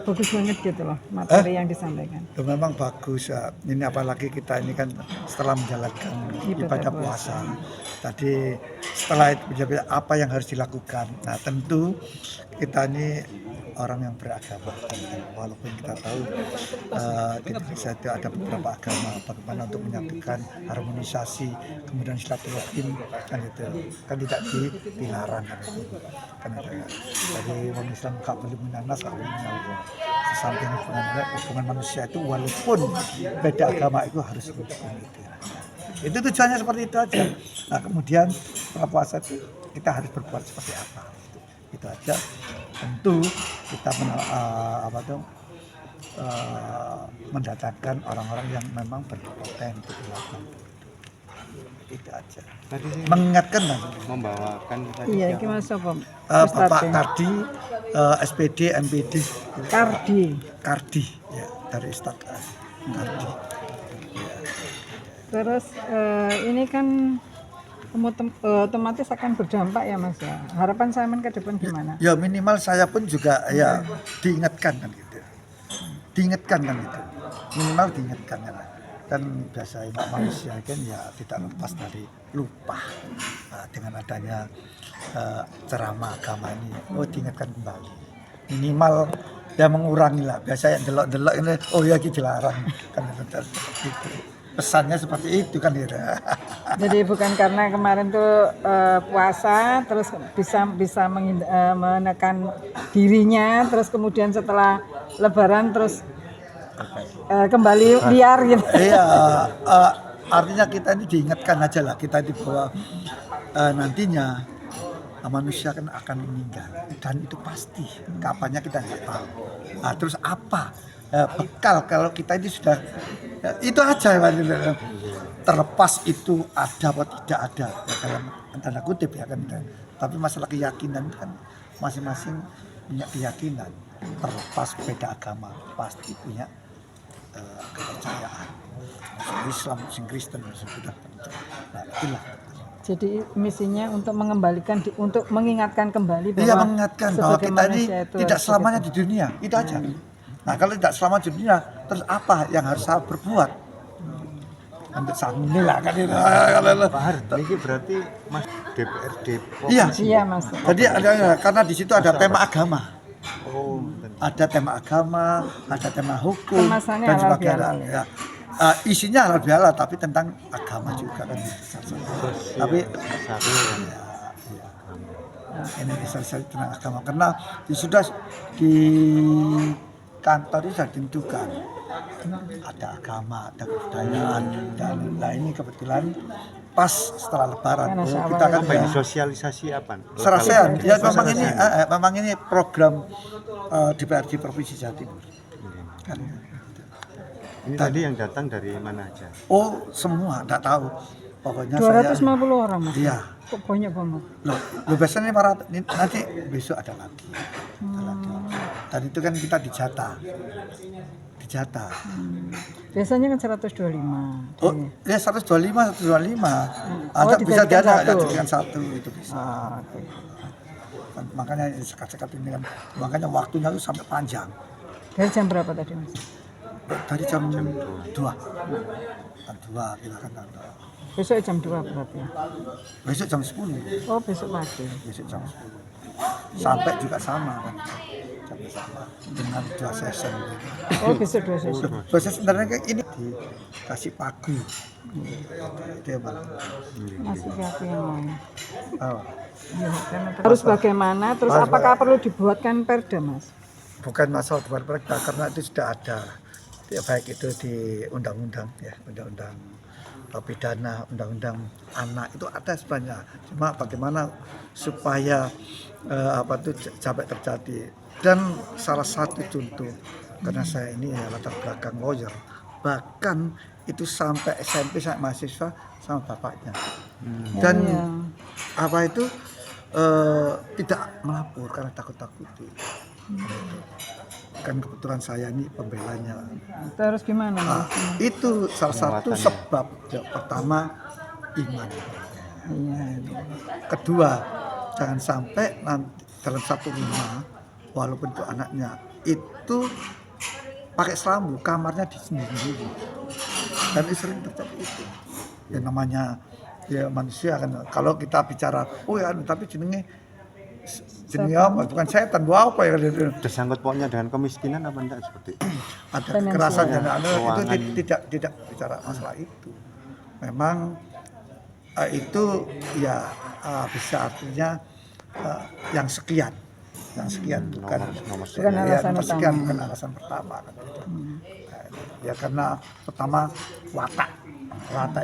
bagus banget gitu loh materi yang disampaikan. Memang bagus ya. Ini apalagi kita ini kan setelah menjalankan ibadah puasa. Tadi setelah itu apa yang harus dilakukan. Nah tentu kita ini orang yang beragama. Walaupun kita tahu di Indonesia itu ada beberapa agama, bagaimana untuk menyatukan harmonisasi, kemudian silaturahim kan itu kan tidak dilarang kan itu. Jadi orang Islam gak boleh menanas, gak boleh menaruh sesamping hubungan manusia itu walaupun beda agama itu harus rukun gitu. Itu tujuannya seperti itu aja. Nah kemudian setelah puasa itu kita harus berbuat seperti apa? Itu aja. Tentu kita mendatangkan orang-orang yang memang berkompetensi untuk melakukan itu aja. Tadi mengingatkan membawakan Iya, gimana sob? Bapak Kardi, SPD, MPD. Kardi, ya dari Ustadz Kardi. Terus ini kan otomatis akan berdampak ya Mas ya. Harapan saya ke depan gimana? Ya minimal saya pun juga ya diingatkan kan gitu. Minimal diingatkan kan. Dan biasa manusia kan ya tidak lepas dari lupa. Dengan adanya ceramah agama ini, diingatkan kembali. Minimal ya mengurangi lah. Biasa yang delok-delok ini, ya kita dilarang kan gitu. Pesannya seperti itu kan gitu. Jadi bukan karena kemarin tuh puasa terus bisa menekan dirinya, terus kemudian setelah Lebaran terus kembali liar gitu. Iya, artinya kita ini diingatkan aja lah, kita di bawah nantinya manusia kan akan meninggal dan itu pasti kapannya kita nggak tahu. Terus apa bekal kalau kita ini sudah itu aja terlepas itu ada atau tidak ada ya, dalam tanda kutip ya kan, tapi masalah keyakinan kan masing-masing punya keyakinan, terlepas beda agama pasti punya kepercayaan, Islam, Kristen, sudah. Nah itulah. Jadi misinya untuk mengembalikan, untuk mengingatkan kembali bahwa, mengingatkan bahwa kita ini tidak selamanya di dunia, itu aja. Nah kalau tidak selama di dunia, terus apa yang harus saya berbuat? Untuk saat ini lah kan itu. Pak Har, ini berarti Mas DPRD Iya Mas. Jadi ada, karena di situ ada tema agama. Oh, ada tema agama, ada tema hukum Kemasannya dan halal sebagainya. Ya. Isinya halal bihalal tapi tentang agama juga kan. Tapi ini bisa tentang agama karena sudah di kantor itu sudah ditentukan ada agama, ada kebudayaan dan ini kebetulan pas setelah Lebaran kita kan sosialisasi apa? Serasean. Ya memang ini program DPRD Provinsi Jawa Timur. Kan. Ini tadi yang datang dari mana aja? Oh semua, enggak tahu. Pokoknya 250 orang Mas. Iya. Kok banyak banget? Loh biasanya 500, nanti besok ada lagi. Dan itu kan kita dijatah. Biasanya kan 125. Oh, ya 125. Ada bisa dijadikan satu itu bisa. Okay. Makanya sekat-sekat ini kan, makanya waktunya itu sampai panjang. Dari jam berapa tadi Mas? Dari jam 2. Jam 2 kita kan. Besok jam 2 berarti ya? Besok jam 10. Oh besok pagi. Besok jam 10. Sampai juga sama kan. Sama dengan 2 session gitu. Oh besok 2 session. 2 session sebenarnya kayak ini dikasih pagu. Dia malah. Masih pagu yang lain. Oh. Ya, harus bagaimana? Terus apakah perlu dibuatkan perda Mas? Bukan masalah buat perda karena itu sudah ada. Ya, baik itu di undang-undang ya, undang-undang pidana, undang-undang anak itu ada sebenarnya. Cuma bagaimana supaya sampai terjadi. Dan salah satu contoh karena saya ini latar belakang lawyer, bahkan itu sampai SMP saya mahasiswa sama bapaknya. Dan tidak melapor karena takut-takuti. Kan kebetulan saya ini pembelanya. Terus gimana Mas? Itu salah satu sebab pertama iman. Kedua, jangan sampai nanti dalam satu rumah walaupun itu anaknya itu pakai selambu, kamarnya di sendiri. Dan itu sering terjadi itu. Ya namanya ya manusia kan. Kalau kita bicara, oh ya, tapi jenenge apa? Bukan setan, apa ya? Tersangkut pokoknya dengan kemiskinan apa enggak seperti itu? Ada kekerasan dan itu Keuangan. tidak bicara masalah itu. Memang itu ya bisa artinya yang sekian bukan nomor Bukan ya, alasan nomor sekian utama. bukan alasan pertama kan gitu. Ya karena pertama watak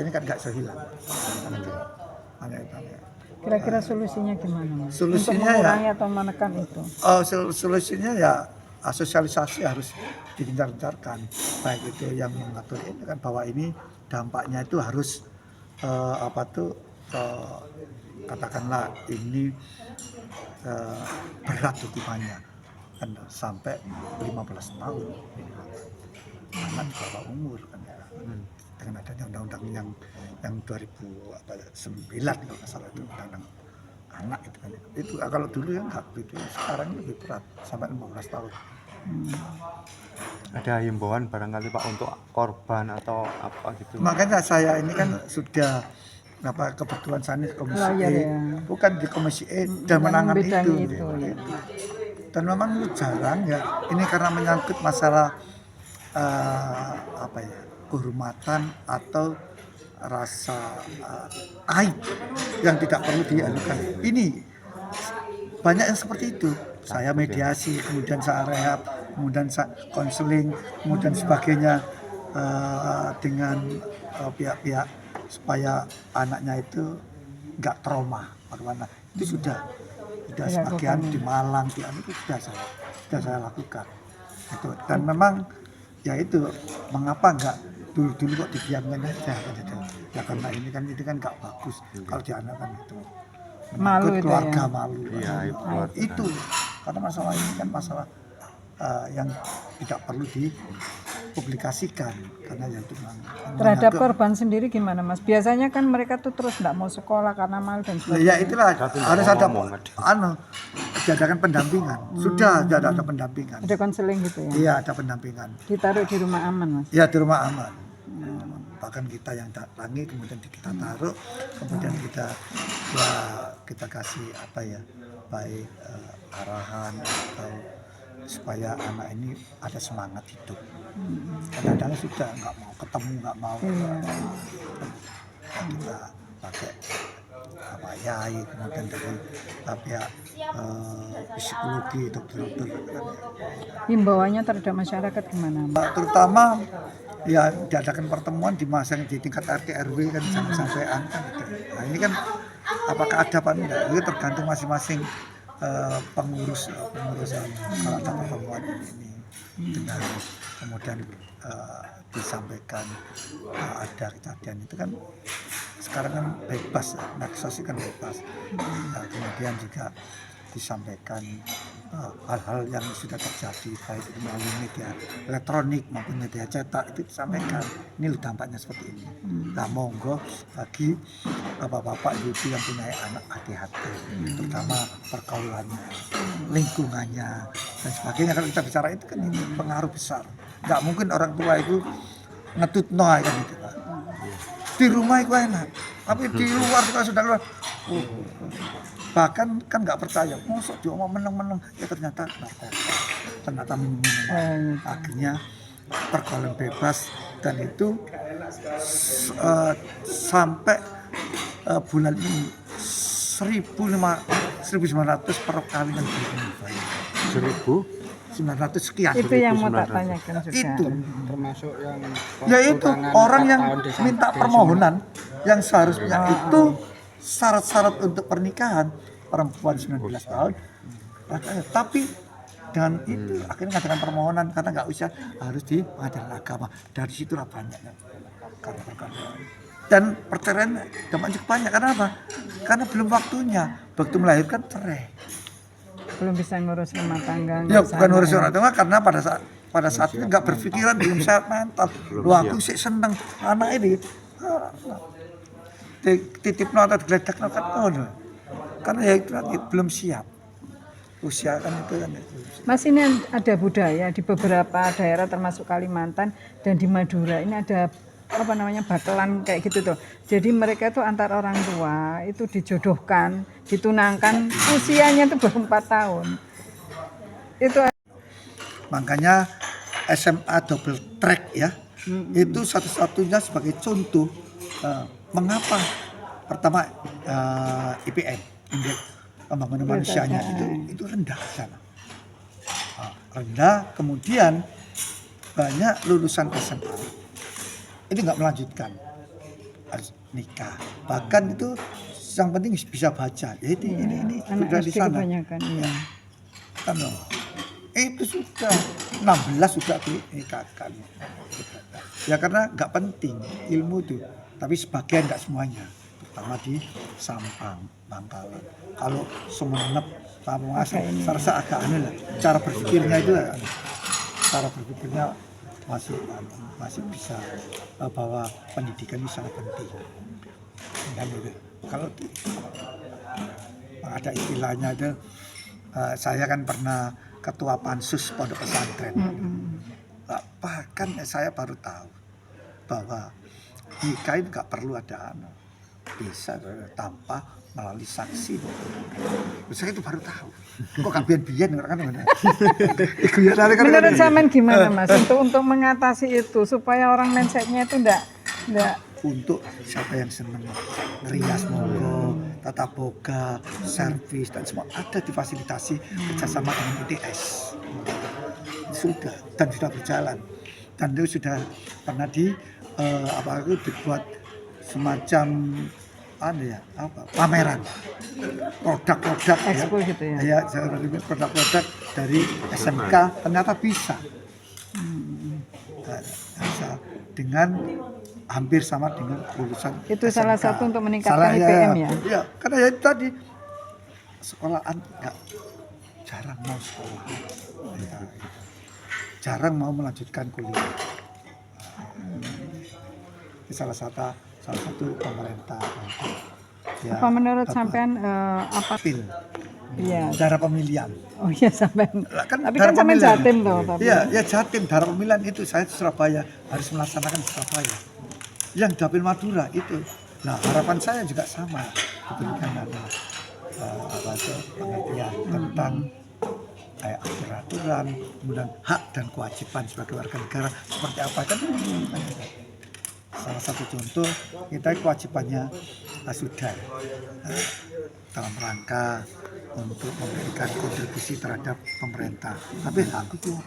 ini kan nggak sehilang. Hanya itu. Kira-kira solusinya gimana, Mas? Solusinya untuk ya- mengurangi atau menekan itu? Solusinya ya sosialisasi harus digencar-gencarkan, baik itu yang mengatur ini kan bahwa ini dampaknya itu harus katakanlah ini berat hukumannya kan sampai 15 tahun anak di bawah umur kan ya. Dengan adanya undang-undang yang 2009 kalau nggak salah itu undang-undang anak itu kan itu kalau dulu ya nggak begitu, sekarang lebih berat sampai 15 tahun. Ada himbauan barangkali Pak untuk korban atau apa gitu? Makanya saya ini kan sudah kebetulan saya ini komisi Lawyer, E, ya. bukan di komisi E dan menangani membidangi itu. ya. Dan memang jarang ya ini karena menyangkut masalah kehormatan atau rasa aib yang tidak perlu dianukan. Ini banyak yang seperti itu. Saya mediasi, kemudian saya rehab, kemudian saya konseling, kemudian sebagainya dengan pihak-pihak supaya anaknya itu nggak trauma. Bagaimana? Itu sudah sebagian di Malang, di itu sudah saya lakukan. Itu. Dan memang ya itu mengapa nggak dulu kok didiamkan aja gitu. Ya karena ini kan nggak bagus kalau dianak itu Malu itu keluarga ya. malu. Iya, Itu karena masalah ini kan masalah yang tidak perlu dipublikasikan karena ya itu Terhadap korban sendiri gimana, Mas? Biasanya kan mereka tuh terus nggak mau sekolah karena malu dan sebagainya. ya itulah Tapi harus nggak ada ngomong, diadakan pendampingan. Sudah ada pendampingan. Ada konseling gitu ya? Iya, ada pendampingan. Ditaruh di rumah aman, Mas? Ya di rumah aman. Bahkan kita yang datangi kemudian kita taruh, kemudian kita kasih baik arahan atau supaya anak ini ada semangat hidup. Kadang-kadang sudah nggak mau ketemu, nggak mau. Kita pakai yai, kemudian dari pihak psikologi, dokter. Himbauannya terhadap masyarakat gimana, Mas? Terutama ya diadakan pertemuan di masa yang di tingkat RT RW kan jangan sampai angka gitu. Nah ini kan apakah ada apa enggak itu tergantung masing-masing pengurus kalau ada pertemuan ini dengan kemudian disampaikan ada kejadian itu kan sekarang kan bebas ya, medsos kan bebas. Nah, kemudian juga disampaikan hal-hal yang sudah terjadi baik itu melalui media elektronik maupun media cetak itu disampaikan ini loh dampaknya seperti ini. Nah monggo bagi bapak-bapak ibu yang punya anak hati-hati terutama pergaulannya, lingkungannya dan sebagainya. Kalau kita bicara itu kan ini pengaruh besar. Nggak mungkin orang tua itu ngetutno kan gitu Pak. Di rumah itu enak tapi di luar sudah keluar bahkan kan nggak percaya, masuk dia mau menang ya ternyata narkoba, ternyata minum akhirnya pergaulan bebas dan itu sampai bulan ini 1.900 perkawinan bayi. 1.900 sekian. Itu yang mau tak tanyakan juga. Itu termasuk yang yaitu orang yang minta permohonan yang seharusnya itu syarat-syarat untuk pernikahan perempuan 19 tahun tapi dengan itu akhirnya ngadakan permohonan karena nggak usah harus di pengadilan agama. Dari situlah banyaknya dan perceraian dampaknya cukup banyak. Karena apa? Karena belum waktunya, waktu melahirkan cerai. Belum bisa ngurus rumah tangga. Ya bukan ngurus rumah tangga karena pada saat itu nggak berpikiran, belum sehat mental. Lu aku sih seneng anak ini titip nota geledak kan karena ya itu nanti belum siap. usia kan itu kan. Mas, ini ada budaya di beberapa daerah termasuk Kalimantan dan di Madura ini ada apa namanya bakelan kayak gitu tuh. Jadi mereka tuh antar orang tua itu dijodohkan, ditunangkan usianya tuh baru 4 tahun. Itu Makanya SMA double track ya, itu satu-satunya sebagai contoh mengapa pertama IPM, indeks pembangunan manusianya itu rendah di sana. Rendah, kemudian banyak lulusan SMA itu nggak melanjutkan, harus nikah. Bahkan itu yang penting bisa baca. Ya ini sudah di sana. kebanyakan, iya. Kan loh. Itu sudah 16 sudah dinikahkan. Ya karena nggak penting ilmu itu, tapi sebagian nggak semuanya, terutama di Sampang, Bangkalan. Kalau Sumenep, Lamongan, saya rasa agak aneh lah. Cara berpikirnya itu, cara berpikirnya masih bisa bahwa pendidikan itu sangat penting. Dan itu, kalau ada istilahnya itu, saya kan pernah ketua pansus pondok pesantren. Bahkan saya baru tahu bahwa nikah itu nggak perlu ada bisa tanpa melalui saksi. Saya itu baru tahu. Kok kan bian-bian kan? Menurut sampean gimana Mas untuk mengatasi itu supaya orang mindsetnya itu enggak untuk siapa yang senang ngerias monggo, tata boga, servis dan semua ada difasilitasi kerjasama dengan ITS. Sudah dan sudah berjalan dan itu sudah pernah dibuat semacam pameran produk-produk Expo gitu ya. Produk-produk dari SMK ternyata bisa dengan hampir sama dengan lulusan itu SMK. salah satu untuk meningkatkan IPM ya. Iya, karena ya itu tadi sekolahan enggak jarang mau sekolah. Ya, jarang mau melanjutkan kuliah. Ini salah satu pemerintah. Ya, apa menurut sampean pil? Iya. Darah pemilihan. Oh iya sampean. Kan Tapi kan sampean Jatim loh tapi. Iya, ya Jatim darah pemilihan itu saya di Surabaya harus melaksanakan di Surabaya. Yang dapil Madura itu. Nah, harapan saya juga sama diberikan pengertian tentang aturan, kemudian hak dan kewajiban sebagai warga negara seperti apa kan. Salah satu contoh kita kewajibannya sudah dalam rangka untuk memberikan kontribusi terhadap pemerintah. Tapi hak itu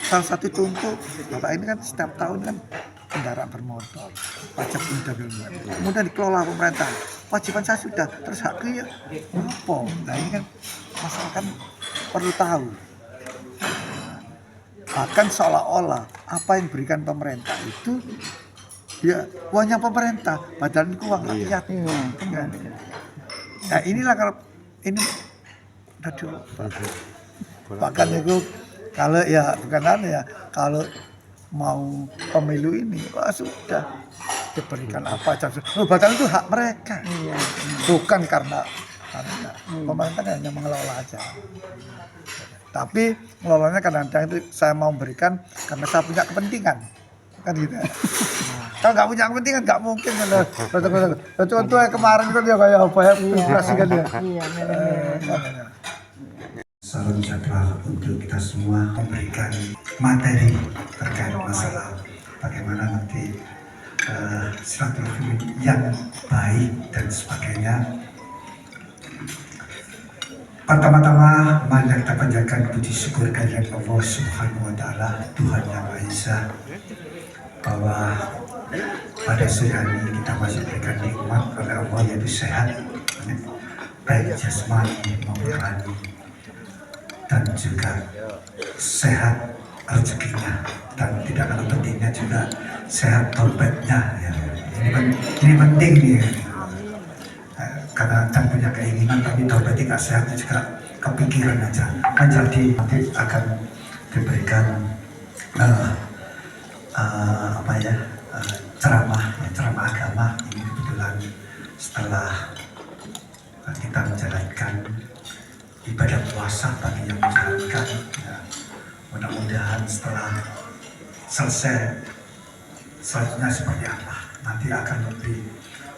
salah satu contoh Bapak ini kan setiap tahun kan kendaraan bermotor, pajak kemudian dikelola pemerintah. Kewajiban saya sudah, terus haknya apa? Nah ini kan masyarakat perlu tahu. Bahkan seolah-olah apa yang diberikan pemerintah itu ya uangnya pemerintah, padahal itu uang rakyat. Nah inilah kalau ini aduh. Bahkan itu kalau ya bukan kalau mau pemilu ini sudah diberikan apa saja. Bahkan itu hak mereka, bukan karena pemerintah hanya mengelola aja. Tapi ngelolanya kadang-kadang itu saya mau berikan karena saya punya kepentingan, kan gitu. Kalau nggak punya kepentingan nggak mungkin kan. Contoh kemarin kan dia kayak apa ya, inflasi kan dia. Salam sejahtera untuk kita semua, memberikan materi terkait masalah bagaimana nanti silaturahmi yang baik dan sebagainya. Pertama-tama mari kita panjatkan puji syukur kehadirat Allah Subhanahu wa taala, Tuhan yang Maha Esa, bahwa pada sore hari ini kita masih diberikan nikmat oleh Allah yaitu sehat, baik jasmani maupun rohani, dan juga sehat rezekinya, dan tidak kalah pentingnya juga sehat taubatnya ya. Ini penting nih ya. Karena kan punya keinginan tapi taubat tidak sehat juga kepikiran aja menjadi nanti akan diberikan ceramah agama. Ini kebetulan setelah kita menjalankan ibadah puasa bagi yang menjalankan. Ya. Mudah-mudahan setelah selesai selanjutnya seperti apa nanti akan lebih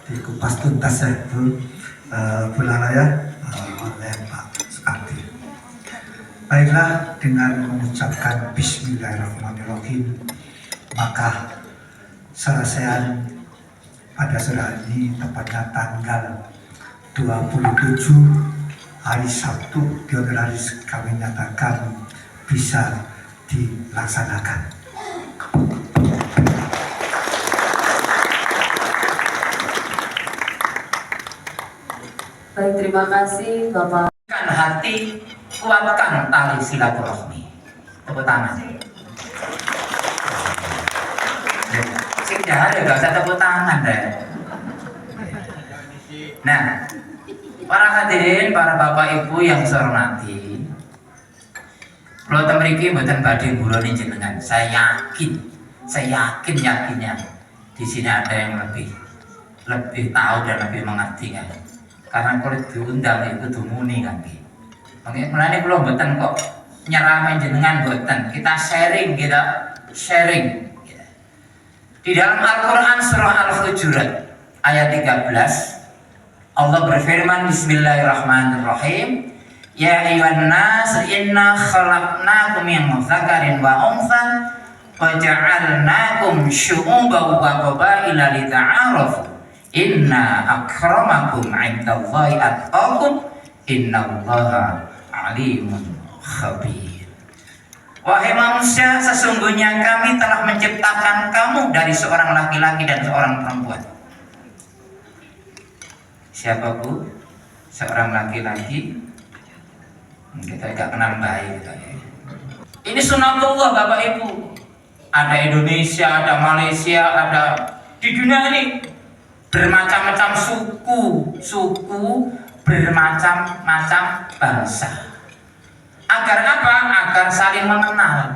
dikupas tuntas ya Bu Bulalaya oleh Pak Sukadi. Baiklah, dengan mengucapkan Bismillahirrahmanirrahim, maka selesaian pada sore ini tepatnya tanggal 27 hari Sabtu di hari kami nyatakan bisa dilaksanakan. Baik, terima kasih Bapak. Hati, kuatkan tali silaturahmi. Tepuk tangan. Sing jahat ya gak usah tepuk tangan deh. Nah, para hadirin, para bapak ibu yang saya hormati, kalau temeriki mboten badhe nguruni jenengan. Saya yakinnya di sini ada yang lebih tahu dan lebih mengerti kan. Karena kalau diundang itu dumuni kan. Mulane kula mboten kok nyeramain jenengan mboten. Kita sharing. Di dalam Al-Qur'an surah Al-Hujurat ayat 13 Allah berfirman, Bismillahirrahmanirrahim, Ya ayyuhan nas inna khalaqnakum min dzakarin wa untha wa ja'alnakum syu'uban wa qabaila lita'arafu. Inna akramakum 'indallahi atqakum innallaha alimun khabir. Wahai manusia, sesungguhnya kami telah menciptakan kamu dari seorang laki-laki dan seorang perempuan. Siapa Bu? Seorang laki-laki. Kita tidak kenal baik kita ya. Ini sunatullah Bapak Ibu. Ada Indonesia, ada Malaysia, ada di dunia ini bermacam-macam suku, bermacam-macam bangsa. Agar apa? Agar saling mengenal.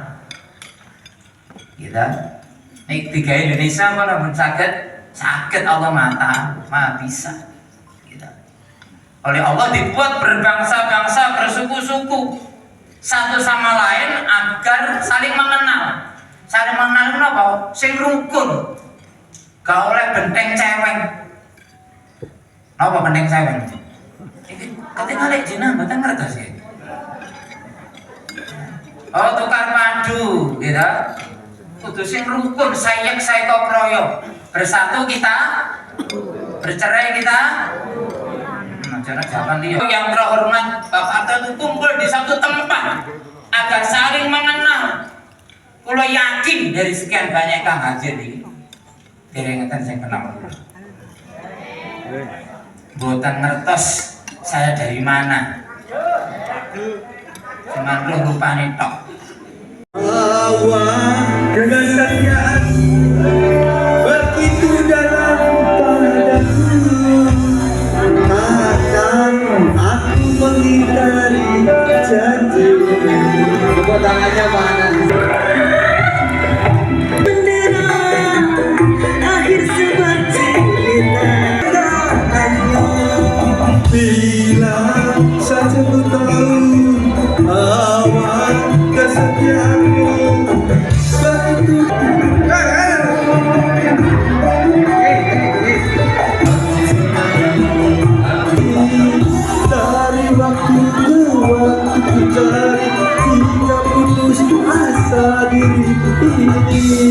Kita nek tiga Indonesia mana sakit Allah maha bisa. Oleh Allah dibuat berbangsa-bangsa, bersuku-suku satu sama lain agar saling mengenal. Saling mengenal itu apa? Sing rukun. Gak oleh benteng cewek. Apa benteng cewek? Ketika lek jenah mboten ngertos ya. Oh, tukar padu, gitu. Kudu sing rukun, sayek saiko proyo. Bersatu kita, bercerai kita. Jangan dia yang terhormat Bapak itu kumpul di satu tempat agar saling mengenal. Kalau yakin dari sekian banyak yang hadir ini, derengetan saya kenal. Boten ngertos saya dari mana. Cuman roh rupane tok. Dengan setiaan begitu dalam padaku, akan aku mengingkari janji. Tepuk tangannya mana? Bendera akhir sebuah cerita. Bila saja ku tahu awal kesetiaanmu begitu. Dari waktu ke waktu cari hingga putus asa diri ini.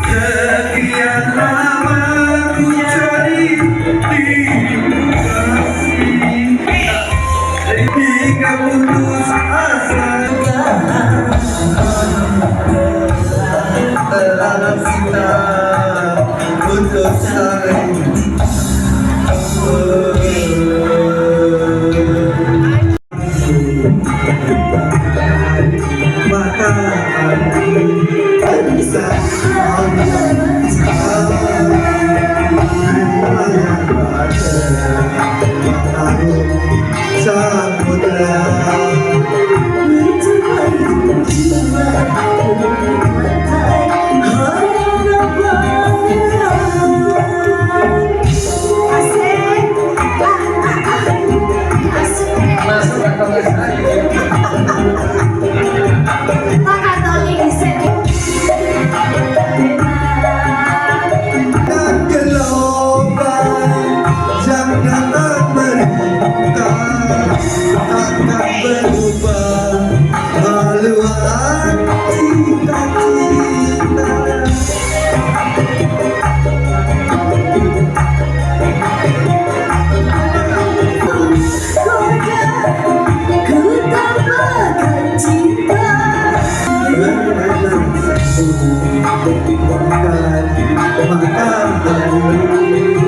Sekian lama ku cari dirimu kasih hingga putus asa. Dalam cinta untuk saling maka bisa samudra. cinta Makan matahari